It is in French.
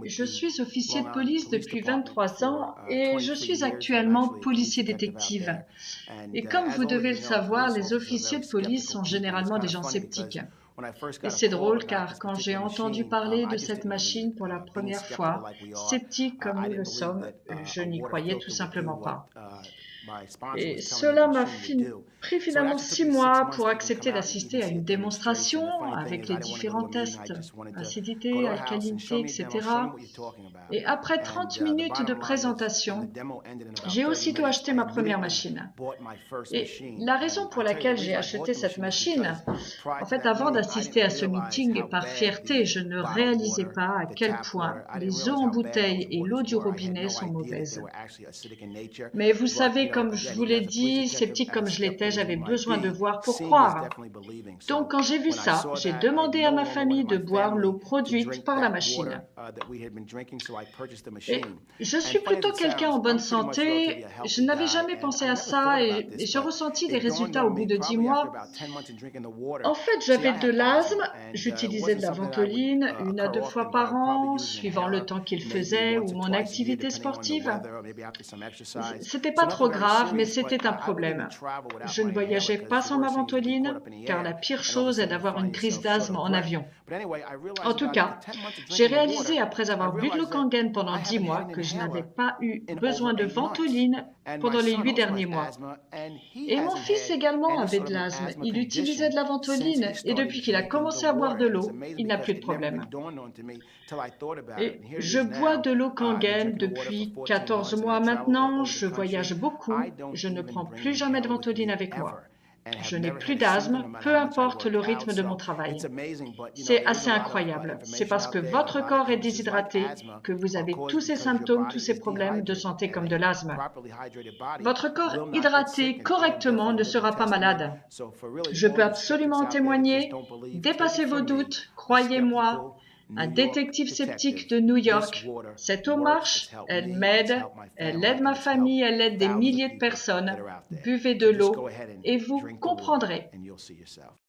Je suis officier de police depuis 23 ans et je suis actuellement policier détective. Et comme vous devez le savoir, les officiers de police sont généralement des gens sceptiques. Et c'est drôle car quand j'ai entendu parler de cette machine pour la première fois, sceptique comme nous le sommes, je n'y croyais tout simplement pas. Et cela m'a pris finalement 6 mois pour accepter d'assister à une démonstration avec les différents tests, acidité, alcalinité, etc. Et après 30 minutes de présentation, j'ai aussitôt acheté ma première machine. Et la raison pour laquelle j'ai acheté cette machine, en fait, avant d'assister à ce meeting, par fierté, je ne réalisais pas à quel point les eaux en bouteille et l'eau du robinet sont mauvaises. Mais vous savez, comme je vous l'ai dit, sceptique comme je l'étais, j'avais besoin de voir pour croire. Donc, quand j'ai vu ça, j'ai demandé à ma famille de boire l'eau produite par la machine. Et je suis plutôt quelqu'un en bonne santé, je n'avais jamais pensé à ça et j'ai ressenti des résultats au bout de 10 mois. En fait, j'avais de l'asthme, j'utilisais de la ventoline 1 à 2 fois par an, suivant le temps qu'il faisait ou mon activité sportive. C'était pas trop grave, mais c'était un problème. Je ne voyageais pas sans ma ventoline, car la pire chose est d'avoir une crise d'asthme en avion. En tout cas, j'ai réalisé après avoir bu de l'eau Kangen pendant 10 mois que je n'avais pas eu besoin de ventoline pendant les 8 derniers mois. Et mon fils également avait de l'asthme. Il utilisait de la ventoline et depuis qu'il a commencé à boire de l'eau, il n'a plus de problème. Et je bois de l'eau Kangen depuis 14 mois maintenant. Je voyage beaucoup. Je ne prends plus jamais de ventoline avec moi. Je n'ai plus d'asthme, peu importe le rythme de mon travail. C'est assez incroyable. C'est parce que votre corps est déshydraté que vous avez tous ces symptômes, tous ces problèmes de santé comme de l'asthme. Votre corps hydraté correctement ne sera pas malade. Je peux absolument en témoigner. Dépassez vos doutes, croyez-moi. Un détective sceptique de New York. Cette eau marche, elle m'aide, elle aide ma famille, elle aide des milliers de personnes. Buvez de l'eau et vous comprendrez.